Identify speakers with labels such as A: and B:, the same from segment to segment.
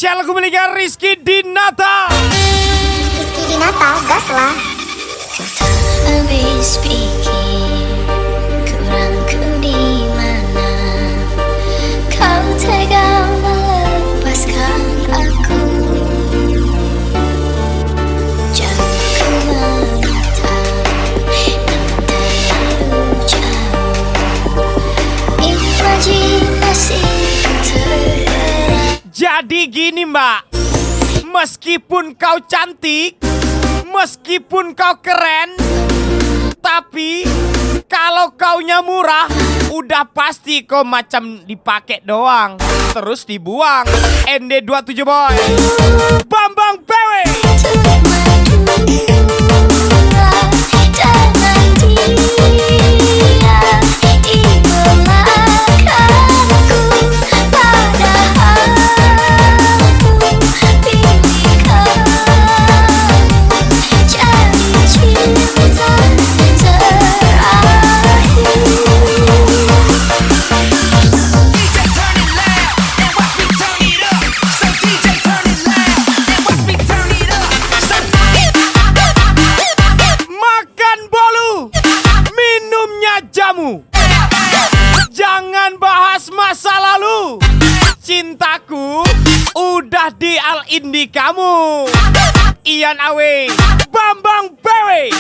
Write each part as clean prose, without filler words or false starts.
A: spesial lagu miliknya Rizky Dinata.
B: Rizky Dinata, gas lah.
C: Habis pikir kurangku di mana kau tega melepaskan aku. Jauh ku menatap namun terlalu jauh. Imajinasiku tergerak.
A: Jadi gini mbak, meskipun kau cantik, meskipun kau keren, tapi kalau kaunya murah, udah pasti kau macam dipakai doang, terus dibuang. ND27 boy, Bambang PW. Jangan bahas masa lalu. Cintaku udah di al-indi kamu. Ian Awe, Bambang PW.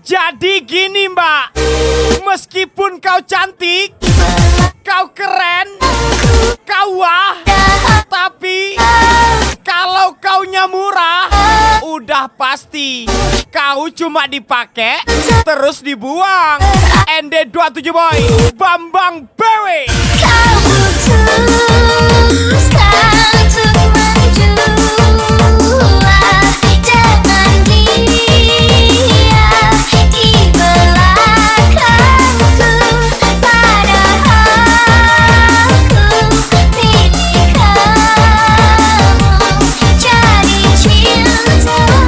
A: Jadi gini mbak, meskipun kau cantik, kau keren, kau wah, tapi kalau kaunya murah, udah pasti kau cuma dipakai terus dibuang. ND27 boy, Bambang PW.
C: Kau putuskan untuk maju. Jangan dia di belakangku, padahal aku milik kamu. Jadi cinta terakhir.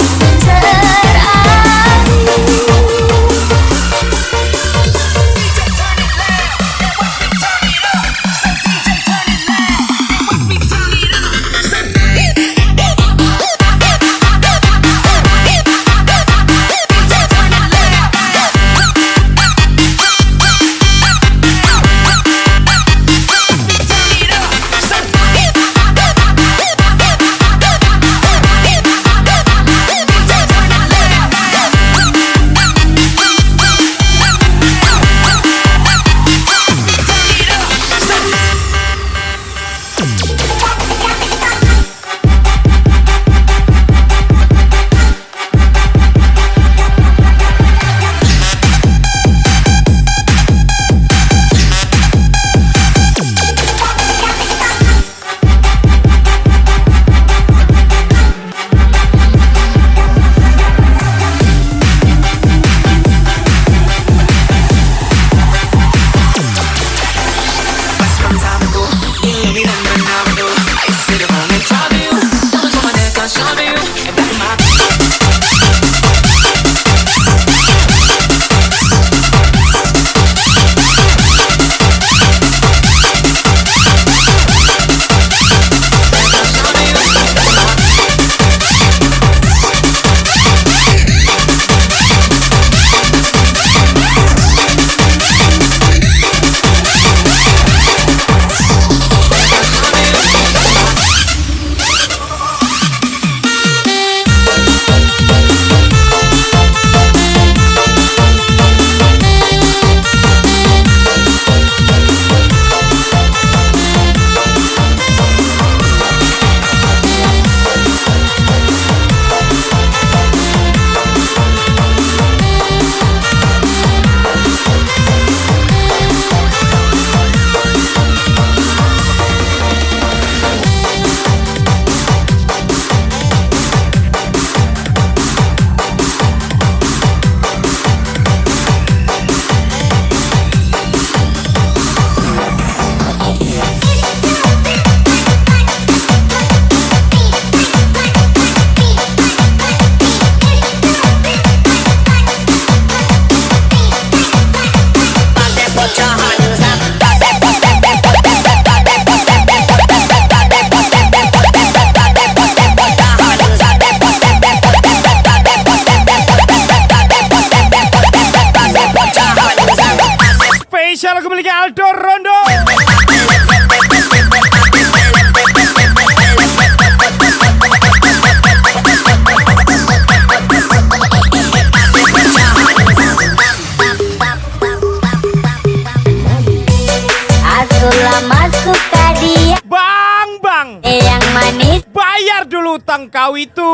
C: manis.
A: Bayar dulu utang kau itu,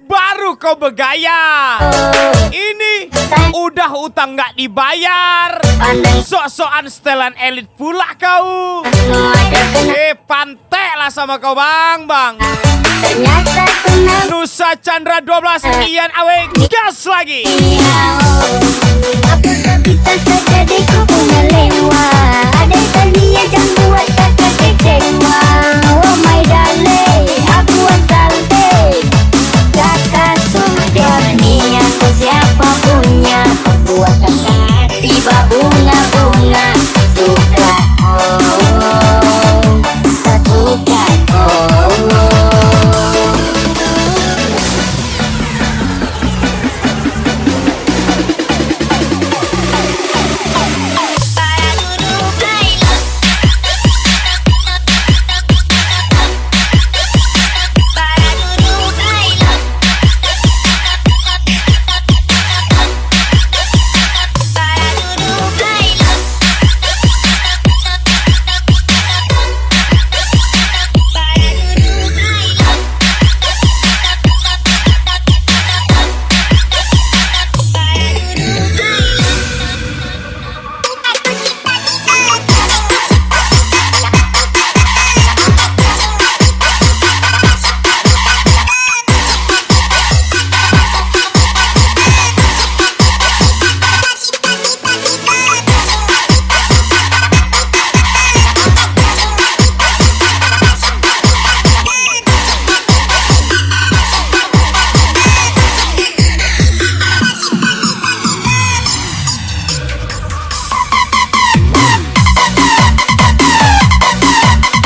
A: baru kau bergaya. Ini udah utang nggak dibayar,
C: Pandai
A: sok-sokan setelan elit pula kau.
C: semua terkenal.
A: Pantek lah sama kau bang.
C: Ternyata kenal.
A: Nusa Chandra 12 Ian Awe gas lagi.
C: Aku tak bisa saja ku punya lewa. Ada tania jangan buat kakak kecewa. Oh my darling, aku asante. Kakak sudah nih aku siapa punya. Buat kakak tiba bunga-bunga. Suka oh, tak suka oh.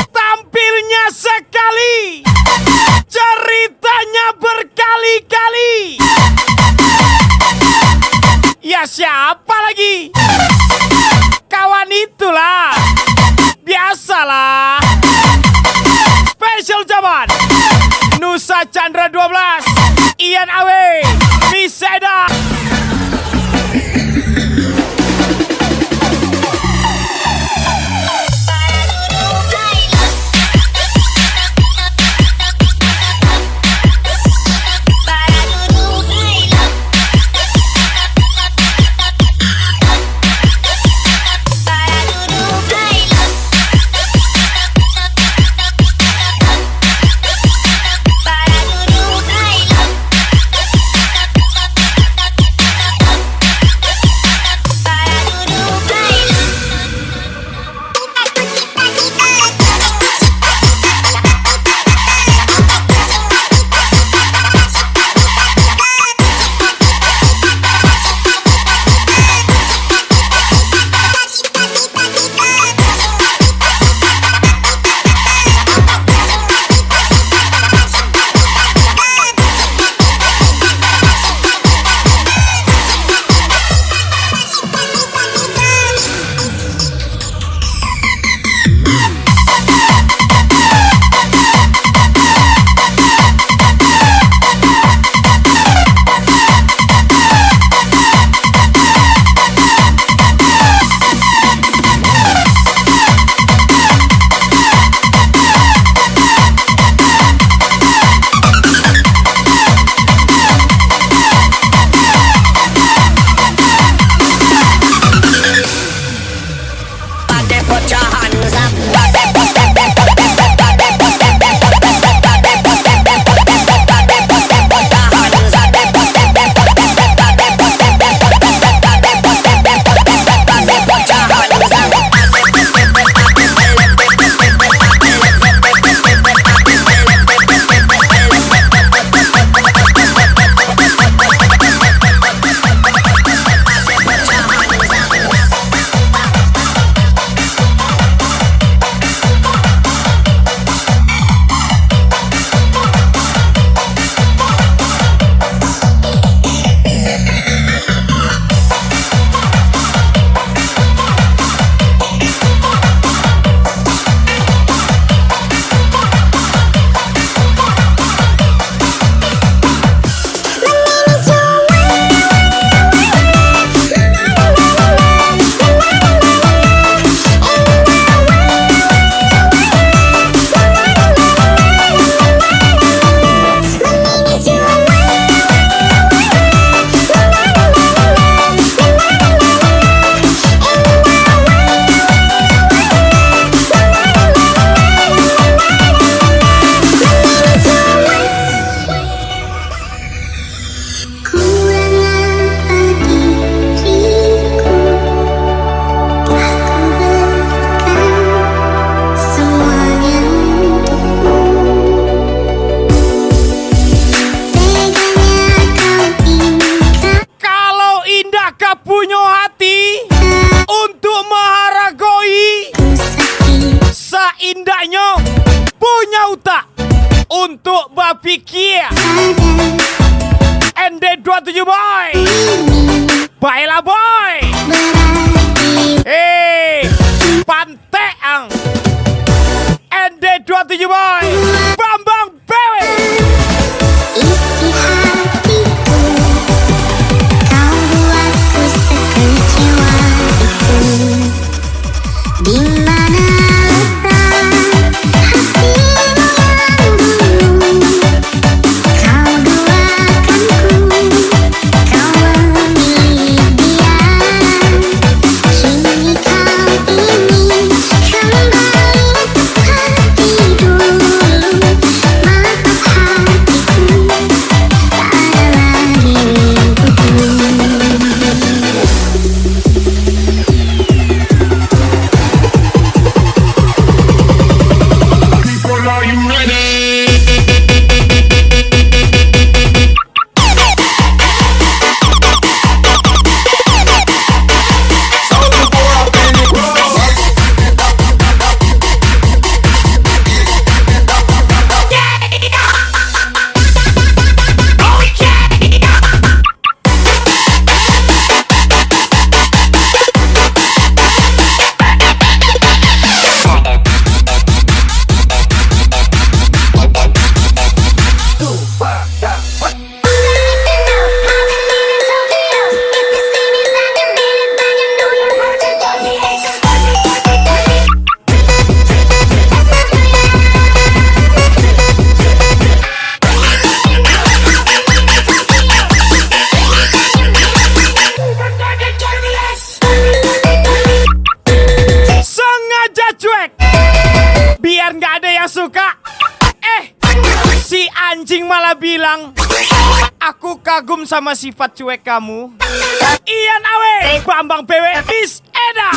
A: Tampilnya sekali, ceritanya berkali-kali. Ya siapa lagi? Kawan itulah. Biasalah. Special zaman Nusa Chandra 12 Ian Awe Miseda. untuk berpikir. ND27 boy. Baiklah boy. Panteang. ND27 boy. Bambang Bewe.
B: Isi hatiku, kau buatku sekecewa itu. Di mana letak hatimu yang dulu? Kau duakanku, kau memilih dia. Kini kau ingin kembali seperti dulu. Maaf hatiku, tak ada lagi untukmu.
D: People, are you ready? Soulja Boy up in the club.
A: Sengaja cuek biar nggak ada yang suka. Si anjing malah bilang aku kagum sama sifat cuek kamu. Ian Awe, Bambang Bewe, Miss Eda.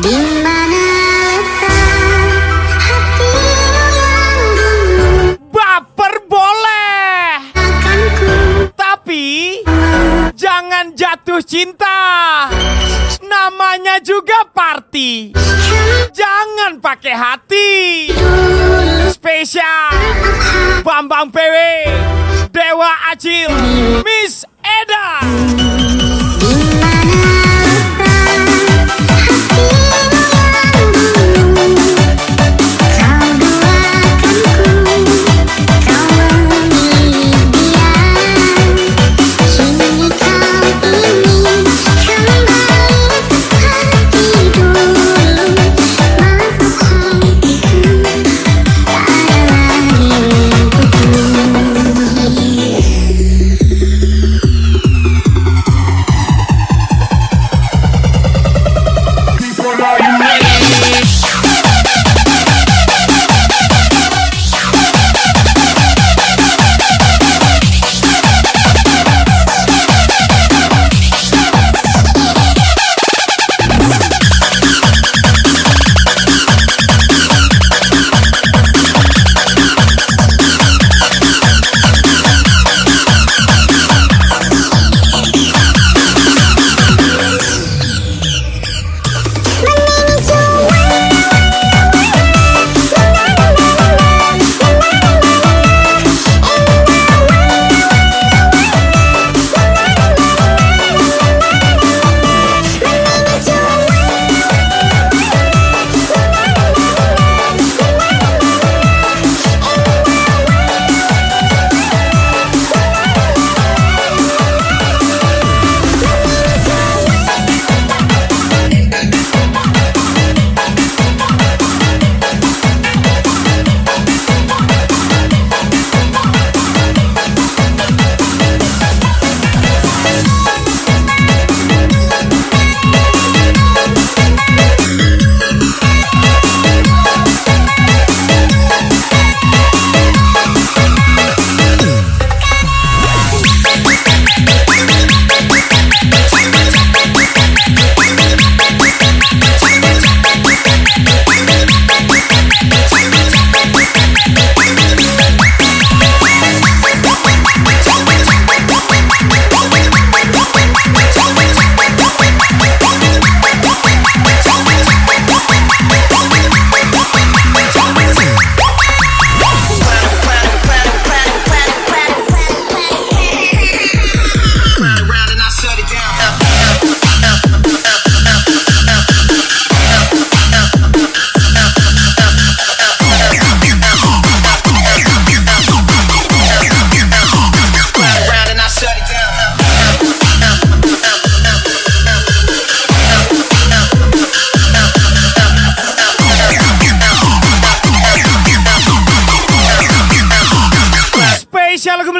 B: Di mana letak hatimu yang dulu?
A: Baper boleh,
B: Akanku
A: tapi jangan jatuh cinta. Namanya juga party. Jangan pakai hati. Spesial Bambang PW, Dewa Acil, Miss Eda.
B: di mana letak hatimu yang dulu? Kau memilih dia. Kini kau ingin kembali seperti dulu. Maaf hatiku, tak ada lagi untukmu.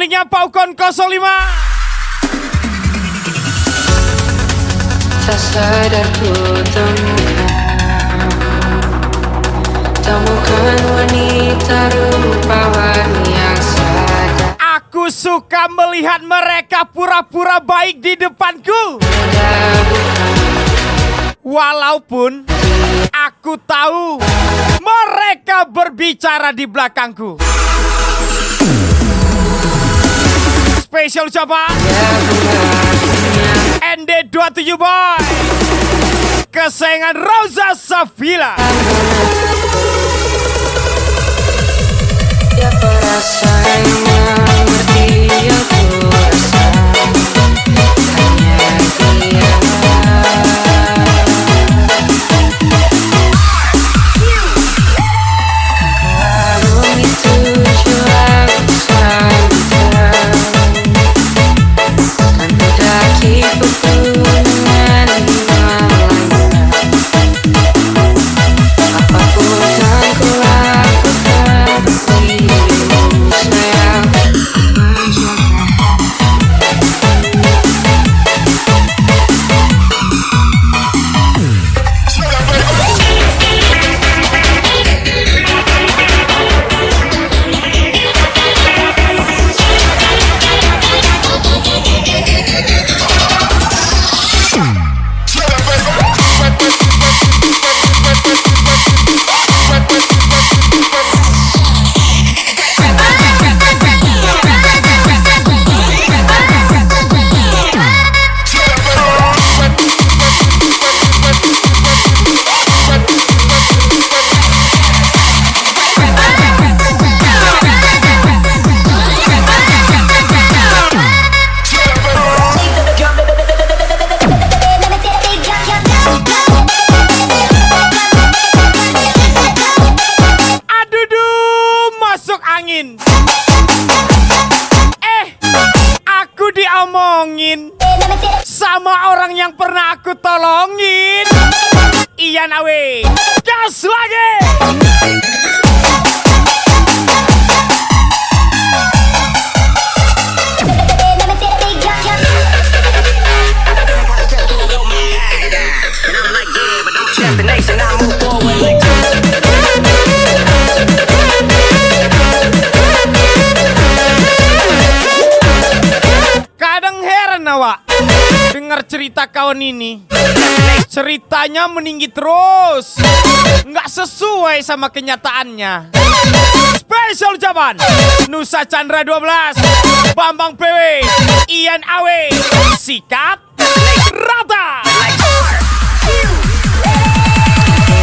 A: miliknya Paukon 05.
E: Tak sadar ku temukan wanita rupawan yang sadar.
A: Aku suka melihat mereka pura-pura baik di depanku. Walaupun aku tahu mereka berbicara di belakangku. Spesial ucapan ND27 boy, kesayangan Rosa Safila.
E: Dia perasaan mengerti yang ku rasa. Hanya dia. Warung itu jual sambutan. Kan mendaki pegunungan Himalaya. Apapun yang ku lakukan dirimu sayang,
A: aku diomongin sama orang yang pernah aku tolongin. Iya nawe, gas lagi. Kadang heran awak dengar cerita kawan ini. Ceritanya meninggi terus, nggak sesuai sama kenyataannya. Spesial ucapan Nusa Chandra 12, Bambang PW, Ian Awe, sikat rata.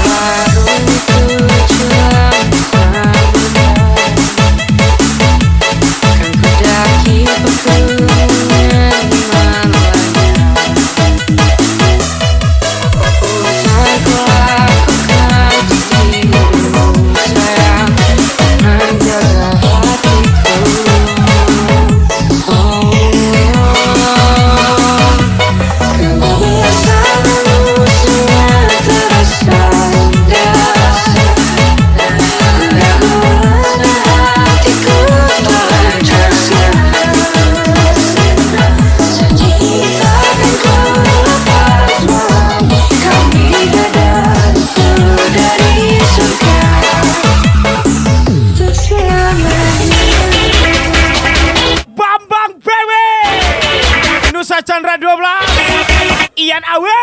E: warung itu jual sambutan. Kan ku daki pegunungan Himalaya. Apapun yang ku lakukan dirimu sayang, menjaga hatiku. Kau bersamamu semua terasa indah. Namun hatiku telah tersenas. Janji takkan ku lepasmu. Kau bidadariku dari surga. Untuk selamanya.
A: Bambang PW, Nusa Chandra 12, Ian Awe.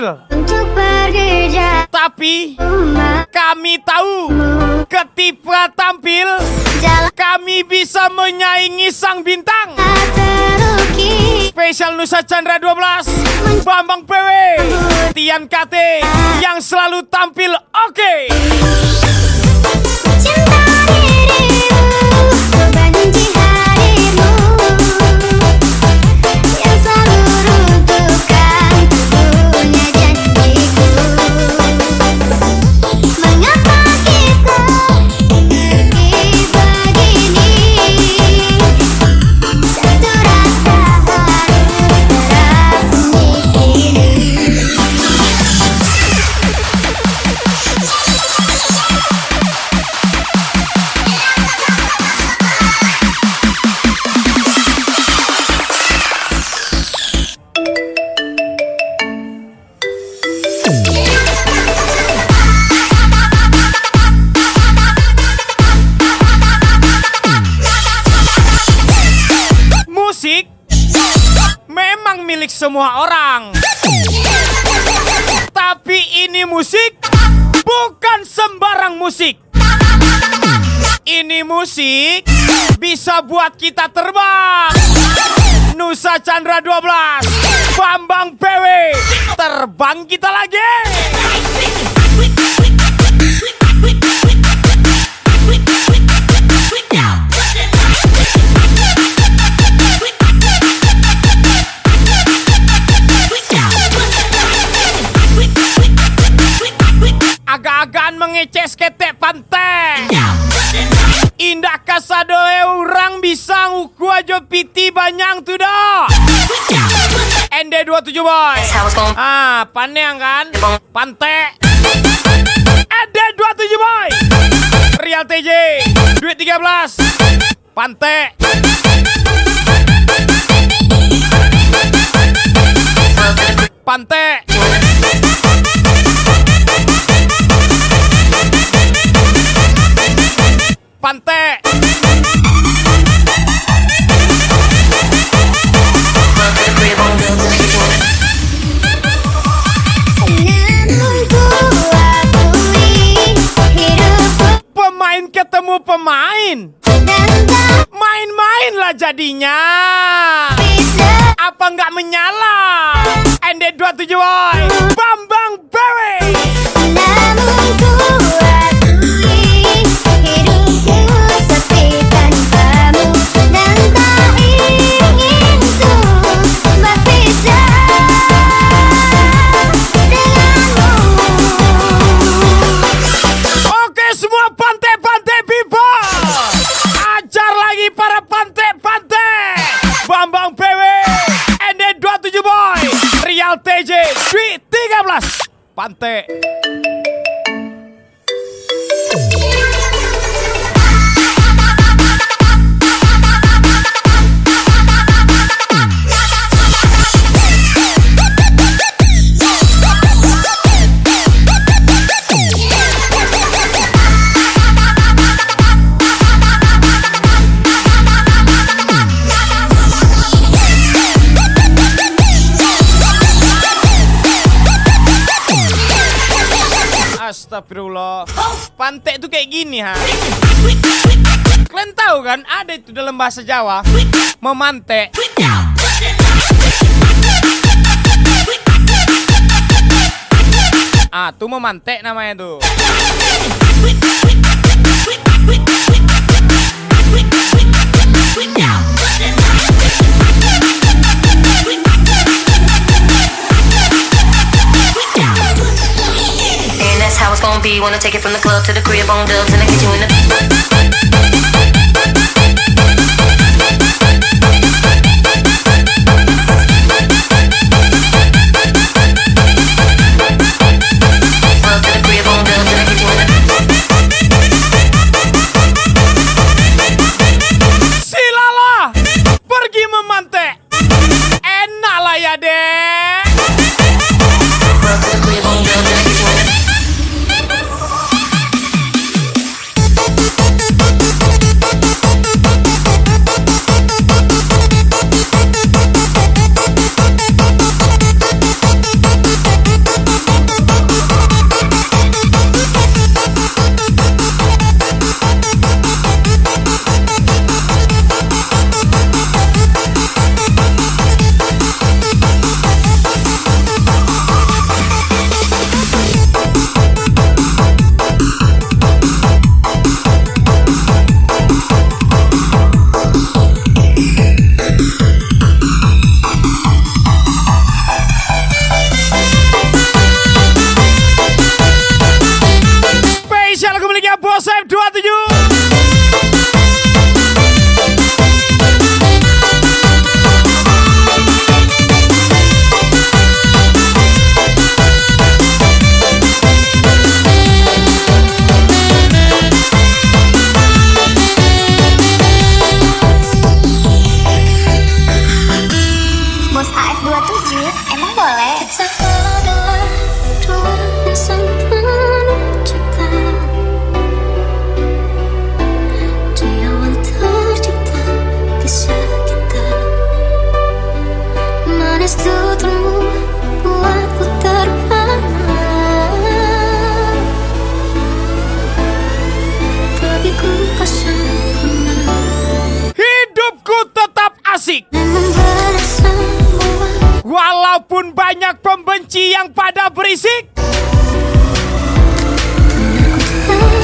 A: tampil.
B: Untuk pergi jauh
A: Tapi
B: rumah
A: kami tahu ketika tampil
B: jalan
A: kami bisa menyaingi sang bintang.
B: terukir
A: Spesial Nusa Chandra 12, Bambang PW, Tian KT yang selalu tampil oke.
B: cinta dirimu, benci hadirmu yang selalu runtuhkan punya janjiku. Mengapa kita begini? Satu rasa harus terapuni.
A: Musik memang milik semua orang. Tapi ini musik bukan sembarang musik. Ini musik bisa buat kita terbang. Nusa Chandra 12, Bambang PW, terbang kita lagi. Agak-agaan mengeces ketek pantai. Indah kasadoe orang bisa nguku aja piti banyang tuh dah. ND27 boy. Paneng kan? Pantai. ND27 boy. Real TJ. Duit 13. Pantai. Pantai. Pantai.
B: Namun ku akui hidupku
A: Pemain ketemu pemain.
B: dan tak
A: Main-main lah jadinya.
B: bisa
A: Apa nggak menyala? ND27 boy. Bambang PW.
B: namun ku akui hidupku sepi tanpamu dan tak ingin tuh berpisah denganmu.
A: Oke semua pantai-pantai people. Ajar lagi para pantai-pantai. Bambang PW, ND27 boy, Real TJ, Dwi 13. Pantai. Astagfirullah. Pantai itu kayak gini ha. Kalian tahu kan ada itu dalam bahasa Jawa memantek. Tuh memantek namanya tuh.
F: And that's how it's gonna be. Wanna take it from the club to the crib on dubs and I get you in the. Club to the crib on dubs and I get you in the.
A: Silalah pergi memantek. Enak lah ya dek.
F: Club to the crib on dubs and I get you in the.
A: Waktunya Bos Saib 27.
B: Bos AF27 emang boleh?
E: Kita adalah dua insan penuh cinta. Di awal tercipta kisah kita. Manis tuturmu buatku terpana. Bagiku kau sempurna.
A: Hidupku tetap asik
E: Memang berasa muak.
A: walaupun banyak pembenci yang pada berisik.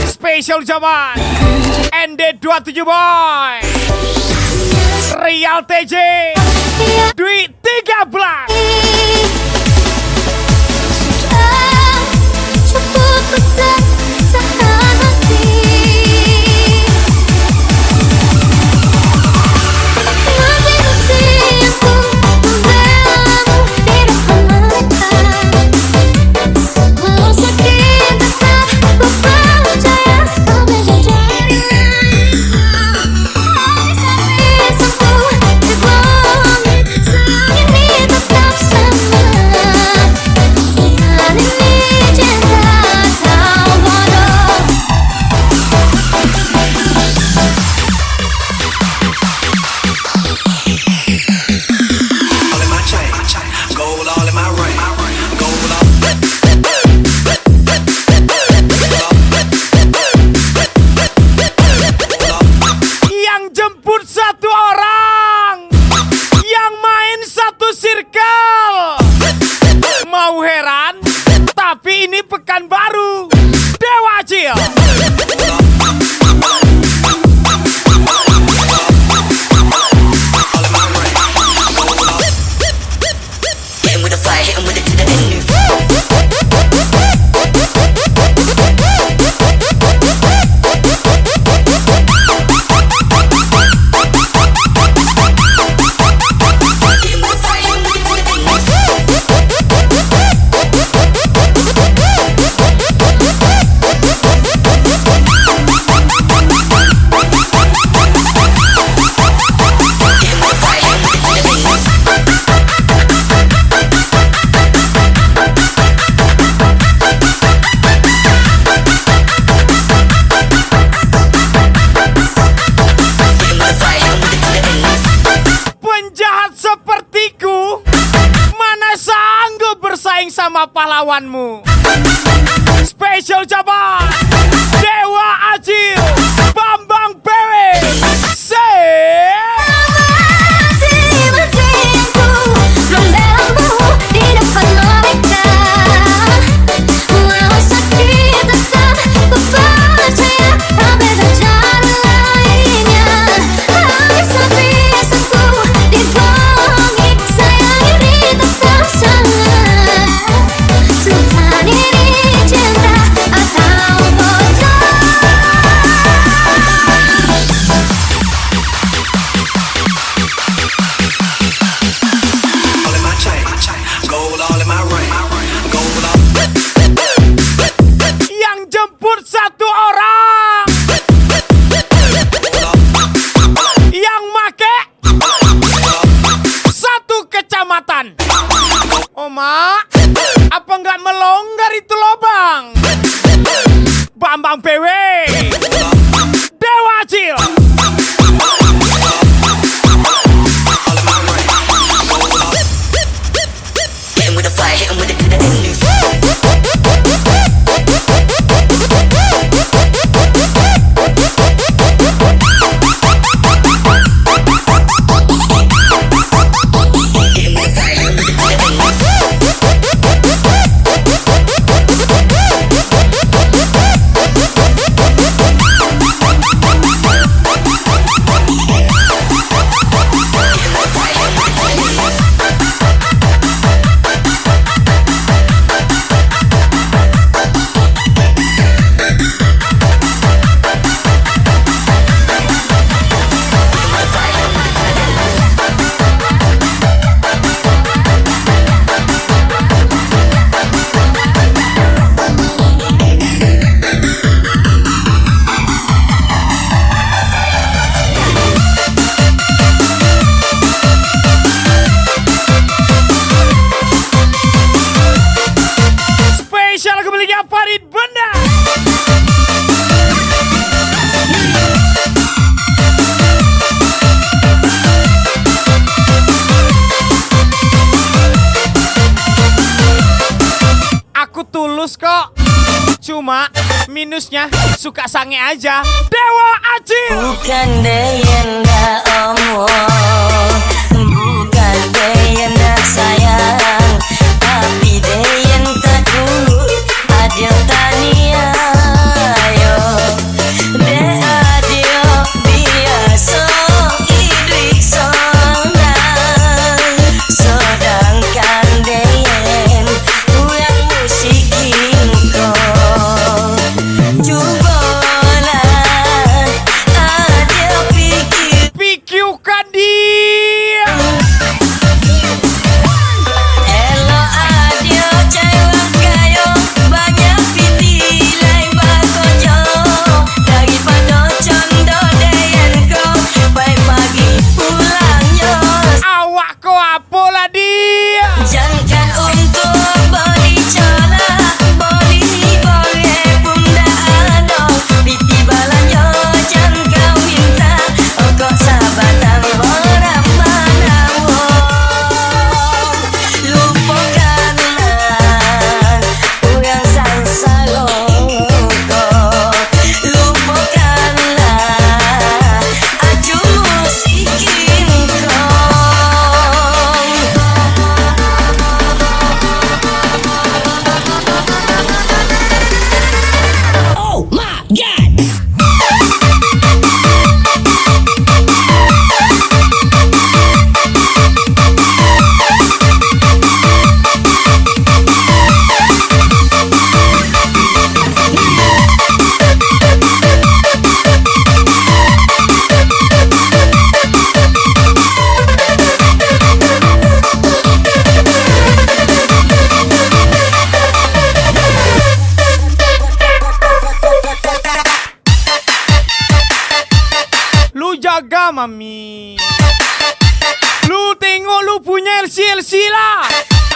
A: Spesial zaman ND27 boy, Real TJ, Dwi 13.
E: Sudah cukup untuk tahan hati. Hati-hati aku membelamu di depan mereka. Walau sakit tetap ku percaya kau berjaya. Bisa-bisaku dibohongi, sayang ini tetap sama. Iman ini cinta atau bodoh.
G: All in my chain, gold all in my ring, gold all.
A: Yang jemput satu orang, yang main satu circle. Mau heran, tapi ini pekan baru. Dewa Acil.
F: Hitting with a fire, hitting with it to the end. Hitting with a fire, hitting with it to the end. Hitting with a fire, hitting with it to the end. Hitting with a fire, hitting with it to the end.
A: Penjahat sepertiku mana sanggup bersaing sama pahlawanmu. Spesial jabat Dewa Acil, Bambang PW.
E: Hati-hati aku membelamu di depan mereka. Walau sakit tetap ku percaya kau beda cara lainnya. Bisa-bisaku dibohongi, sayang ini tetap sama. Tuhan ini cinta atau bodoh.
G: All in my chain, gold all in my ring, gold all.
A: Yang jemput satu orang, yang make satu kecamatan. Oma, apa nggak melonggar itu lobang? Bambang PW, Dewa Acil.
G: All in my ring, gold all.
F: Hitting with a fire, hitting with it to the end. Hitting with a fire, hitting with it to the end.
A: Cuma minusnya suka sange aja. Dewa Acil.
C: Bukan deyenda omong, bukan deyenda sayang, tapi deyen takut adio tania yo. De adio biasa idrik sonang, sedangkan deyen yang musikin ko. Cobalah adio pikir
A: Pikiukan dia.
C: elo adio cewek kayo banyak pitilai bagojo daripada condo deyen ko baik pagi pulangnya.
A: Awak ko apalah dia.
C: Jangan untuk beli cola, beli boleh bunda ada piti balanya jangan kau minta kok sahabatan orang mana lupakanlah orang sangsara lupakanlah aju musikin Oh my God!
A: Lu jaga mami. Lu tengok lu punya LC lah.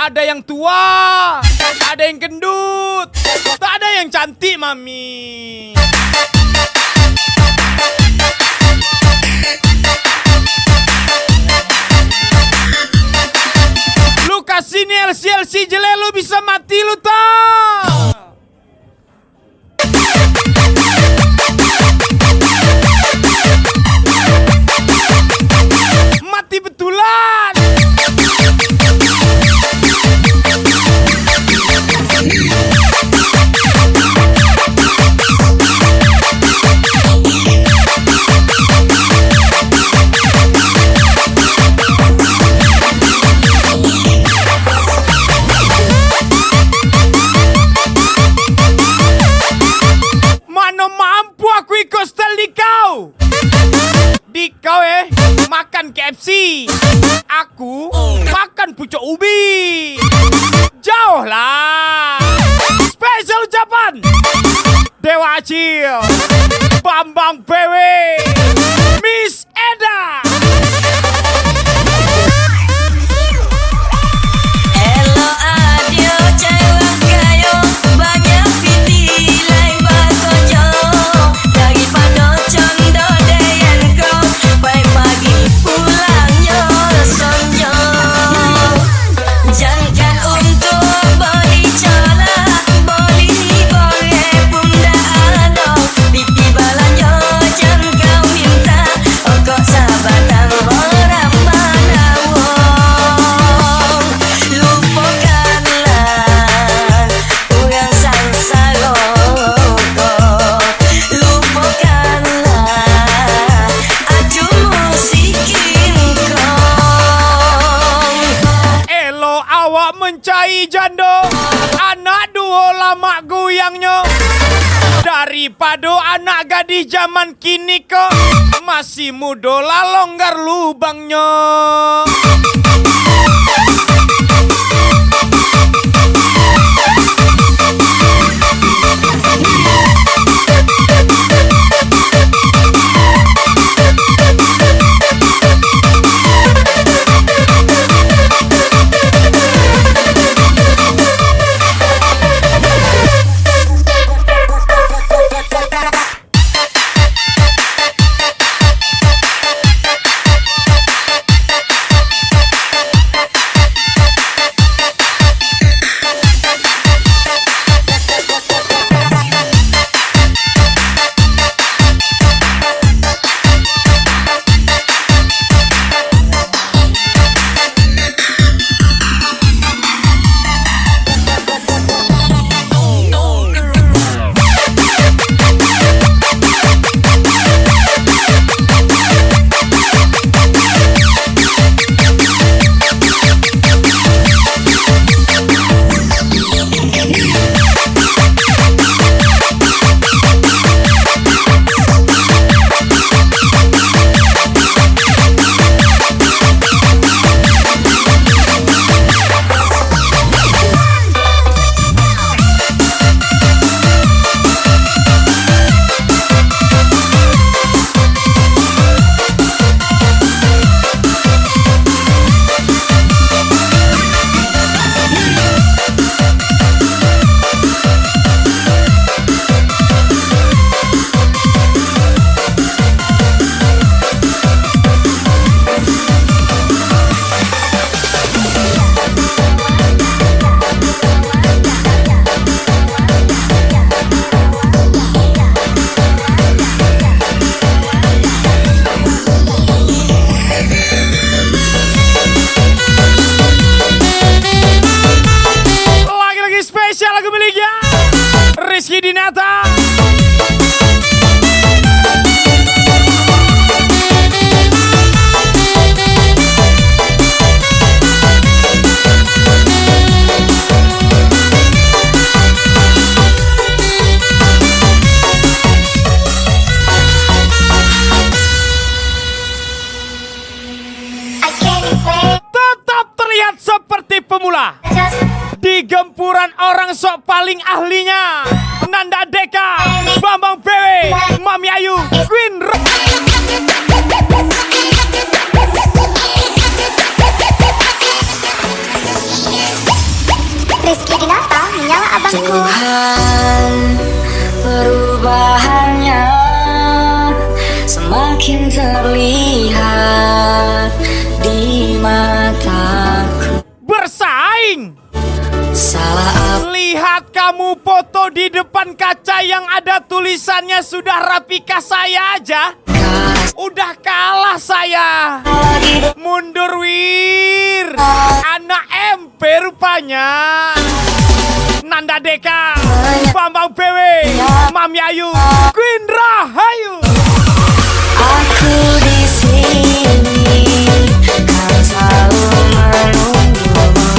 A: Ada yang tua, ada yang gendut, tak ada yang cantik mami. Lu kasih nih LC jelek lu bisa mati lu tau. Mati betulan. Mana mampu aku ikut style di kau. Di kau makan KFC, aku makan pucuk ubi. Jauh lah. Spesial ucapan Dewa Acil, Bambang PW, Miss Eda.
C: Elo adio cewek kayo banyak pitilai bagojo daripada condo deyen ko baik pagi pulangnya sonjo. Jangan untuk beli cola, beli boleh bunda ada piti balanya jangan kau minta kok sahabatan orang mana lupakanlah orang sangsara lupakanlah aju musikin
A: Elo awak mencari jando, anak dua lama goyangnya. Daripada anak gadis zaman kini kok masih muda lah longgar lubangnya. yang sok paling ahlinya Nanda Deka, Bambang PW, Mami Ayu, Queen
B: Rizky Dinata, menyala abangku.
C: Tuhan, perubahannya semakin terlihat di mataku.
A: bersaing.
C: Salah apa
A: Lihat kamu foto di depan kaca yang ada tulisannya sudah rapikah saya aja. Udah kalah saya.
C: lagi
A: Mundur Wir. Anak MP rupanya. Nanda Deka, Bambang PW, Mami Ayu, Queen Rahayu.
C: aku di sini kan selalu menunggumu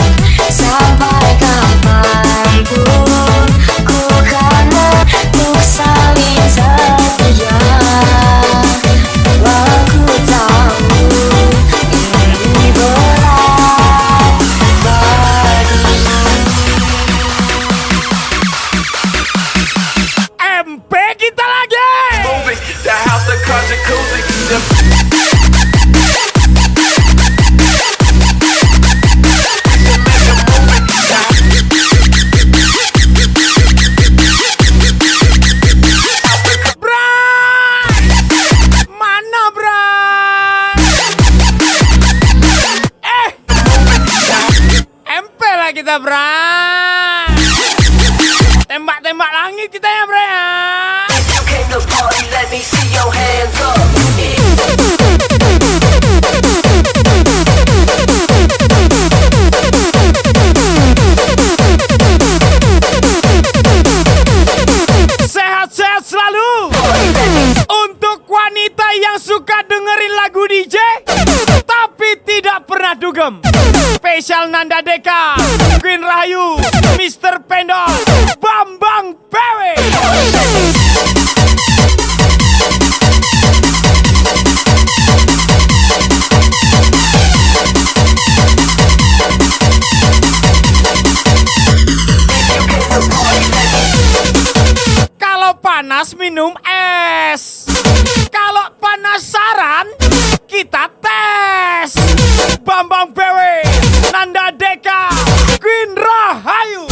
C: sampai kapanpun ku kan untuk saling setia. Walau ku tahu ini berat bagimu.
A: MP kita lagi.
G: Moving the house, the car, jacuzzi.
A: Bray, mana Bray? MP lah kita Bray. Tembak-tembak langit kita ya Bray ya.
C: You came to party, let me see your hands up.
A: Sehat-sehat selalu. Untuk wanita yang suka dengerin lagu DJ tapi tidak pernah dugem. Spesial Nanda Deka, Queen Rahayu, Mr. Pendol, Bambang PW. Kalau panas minum es. Kalau penasaran kita tes. Bambang PW, Nanda Deka, Queen Rahayu.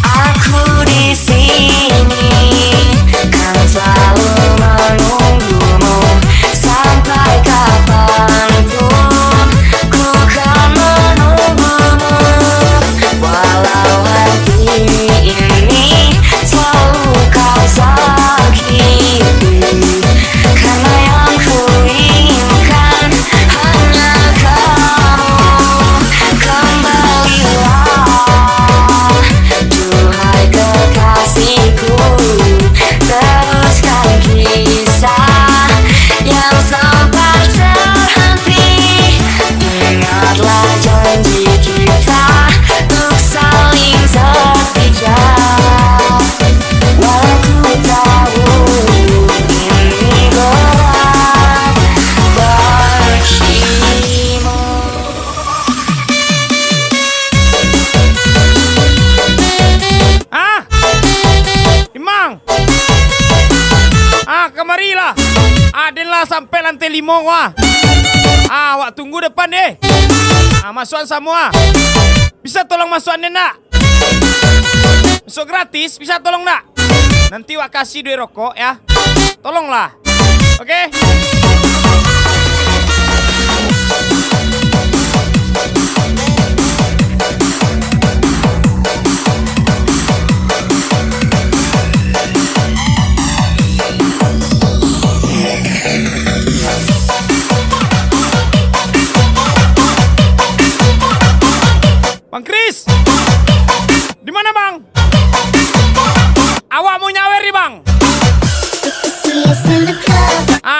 C: Aku di sini kan selalu menunggumu sampai kapanpun ku kan menunggumu. Walau hati ini selalu kau sakiti, karena yang ku inginkan hanya kamu. Kembalilah duhai kekasihku, teruskan kisah yang sampai terhenti. Ingatlah janji kita untuk saling setia. Walau ku tahu ini berat bagimu.
A: Ah, Imang. Kemarilah. Adinlah sampai lantai 5 wah. Awak tunggu depan deh. Masukan semua. Bisa tolong masukan nak? Masuk gratis, bisa tolong nak? Nanti wak kasih duit rokok ya. Tolonglah. Oke? Bang Kris, di mana bang? Awak mau nyawer nih bang?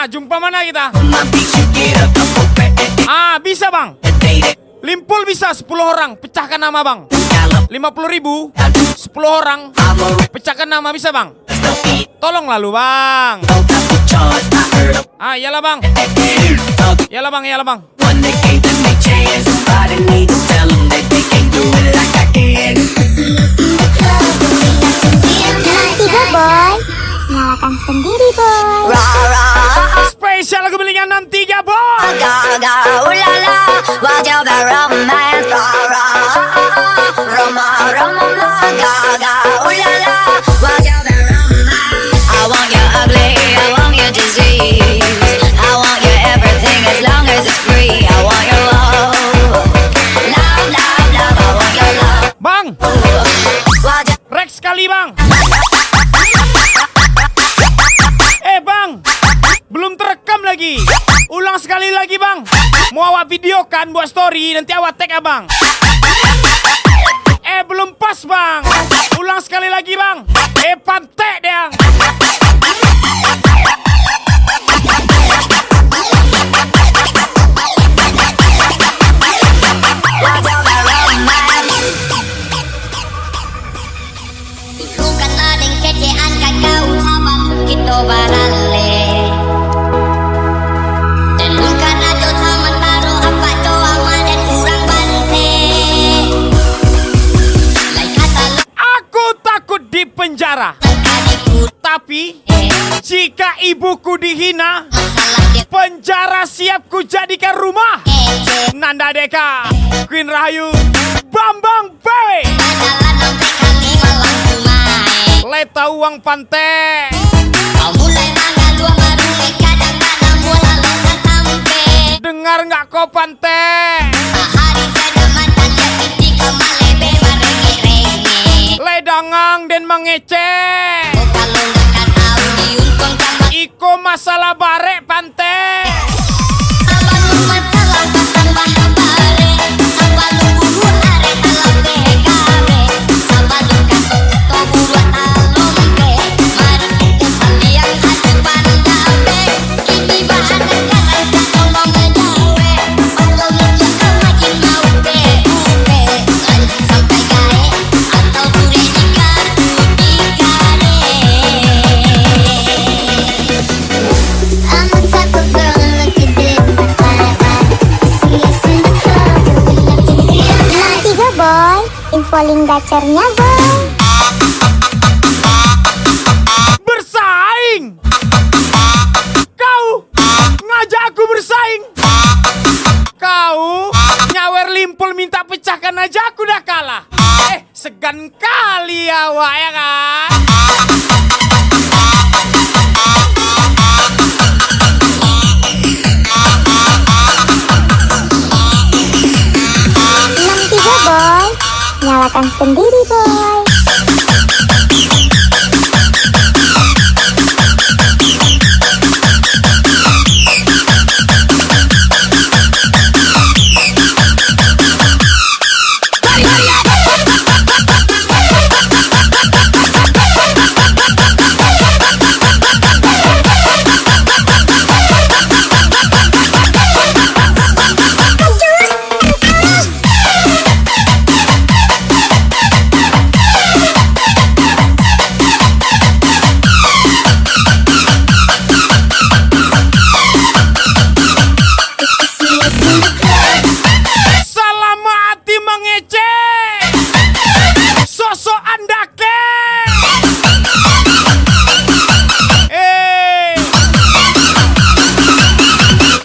A: Jumpa mana kita? Bisa bang. Limpul bisa 10 orang, pecahkan nama bang. 50.000, 10 orang, pecahkan nama bisa bang. Tolong lalu bang. Iyalah bang. Iyalah bang, iyalah bang.
C: When they gave them a chance, somebody need to tell them that they can't do it like I can.
B: boy, nyalakan sendiri boy.
A: Spesial lagu miliknya 63 boy.
E: Gaga, ulala, wajah romance, Roma, gaga, ulala, wajah romance. I want you ugly, I want you disease, I want you everything as long as it's free. I want your love, love, love, love, I want your love.
A: Bang,
E: Wajah
A: Rex sekali bang. Bang, belum terekam lagi. Ulang sekali lagi bang. Mau awak video kan buat story, nanti awak tag abang. Belum pas bang. Ulang sekali lagi bang. Pantek dia.
E: bukan adeng kecean kakau saban kita barale. Dan bukan aja sama taro apa doa dan urang bante. Lain kata
A: Aku takut di penjara.
E: adikku
A: Tapi jika ibuku dihina,
E: salah dia
A: penjara siap ku jadikan rumah.
E: kece.
A: Nanda Deka, Queen Rahayu, Bambang B,
E: Adalah sampai kami malam kumai.
A: Leta uang pantai.
E: Kau mulai mangalua marungi kadang-kadang mula losa tampe.
A: Dengar nggak kau pantai?
E: Hari saya mantan jadi kamalebe marengi-rengi.
A: Ledangang dan mengecek.
E: Oh kalau nggak kan tahu diuntung sama
A: Iko masalah barek pantai.
E: Sabalung masalah tambah bare. Sabalung buru are talam bekabe. Sabalung kasut to buru talombe. Mari kita saliang adu pandabe. Kini bahan negara tolong ngejawe. Walau lucu kemajin mau be-ube. Lanjut sampai gae atau bure di kartu dikare.
B: I'm a type of girl that look a bit see us in the club, we love to be. Nah, 3 boy, infoling gacernya boy.
A: Bersaing. Kau ngajak aku bersaing. Kau nyawer limpul minta pecahkan aja aku dah kalah. Segan kali awak ya kan?
B: Enam 3 boy, nyalakan sendiri boy.
A: Selama hati mengecek, sosok anda ke.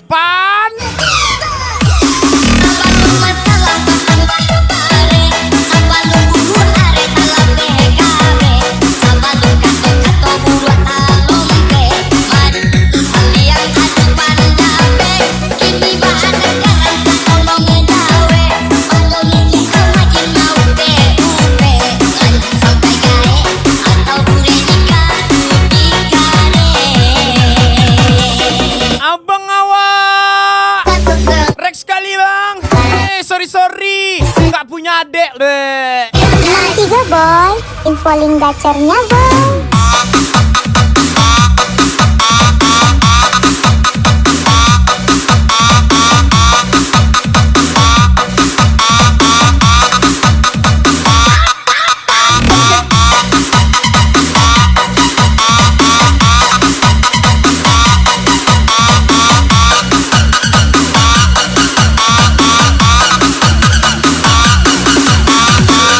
A: Pan.
E: Sabalung masalah tambah bare. Sabalung buru are talam bekabe. Sabalung kato buru talombe. Mari kita saliang adu pandabe. Kini bahan negara tolong ngejawe. Walau lucu kemajin mau be-ube. Lanjut sampai gae atau bure di kartu dikare.
A: Abang awak.
B: Type of girl.
A: Rex sekali bang. Sorry. Nggak punya adek deh.
B: Nah, 3 boy, infoling gacernya boy.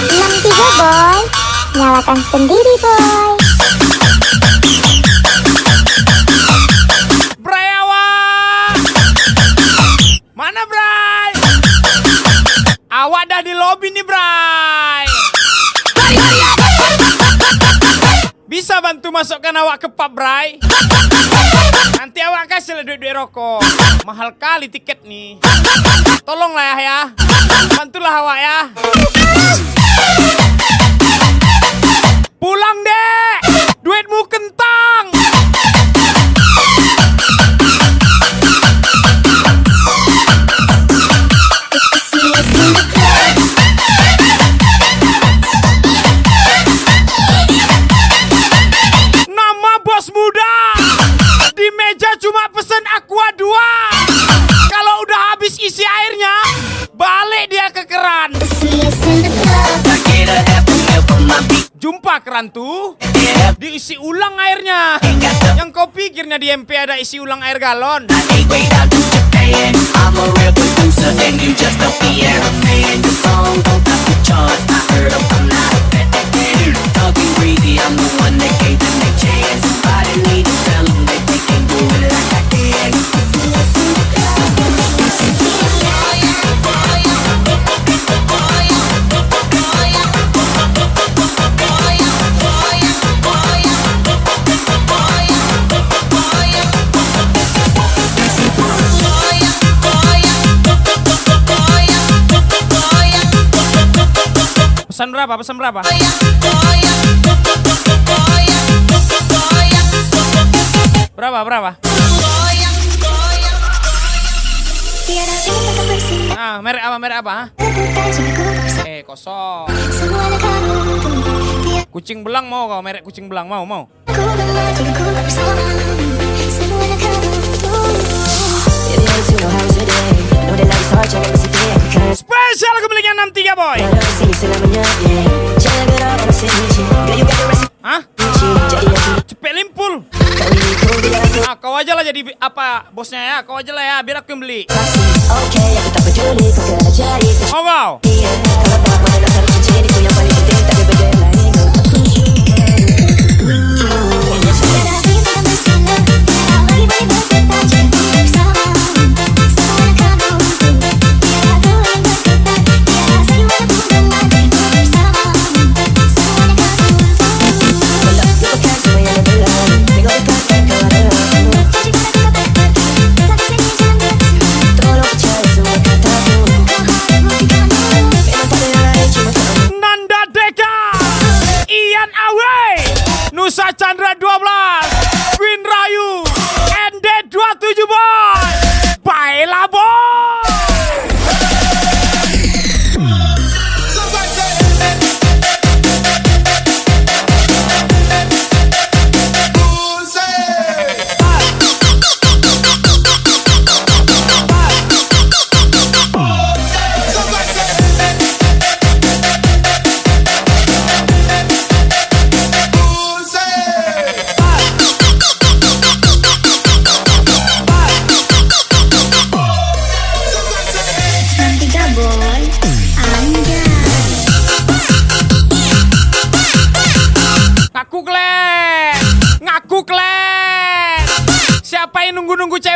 B: Enam 3 boy, nyalakan sendiri boy.
A: masukkan awak ke pub, Bray. Nanti awak kasih duit-duit rokok. Mahal kali tiket nih. Tolonglah ya. Bantulah awak ya. Pulang dek. Duitmu kentang.
B: See us in the club.
A: Nama bos muda. Di meja cuma pesen aqua 2. Kalau udah habis isi airnya, balik dia ke keran.
B: See us in the club.
G: I get a half a meal for my beat.
A: Jumpa keran tuh,
G: Yeah,
A: diisi ulang airnya.
G: ain't got the
A: Yang kau pikirnya di MP ada isi ulang air galon.
G: hey, wait, I do Japan. I'm a real producer and you just a piano fan. Your song don't have the charts. I heard 'em, I'm not a fan. Talking greedy, I'm the one that gave them their chance. I didn't need to tell 'em that they can do it like I can.
B: See us in the club.
A: Pesan berapa? Pesan berapa? Berapa?
B: Tiada cinta bersih.
A: Ah, merek apa? Ha?
B: Bukan cintaku tak bisa.
A: Kosong.
B: Semuanya kamu untuk
A: Kucing belang mau kau? Merek kucing belang mau?
B: aku lemah jika ku tak bersama. Semuanya kamu untuk
A: Spesial kembalinya 63 boy. Hah? Cepet limpul. Ah, kau aja lah jadi apa bosnya ya? Kau aja lah ya, biar aku yang beli. Mau kau? Nanda Deka, Ian Awe, Nusa Chandra 12, Queen Rayu, ND27 boy. Baiklah boy. Ngaku klen. Siapa yang nunggu-nunggu cewek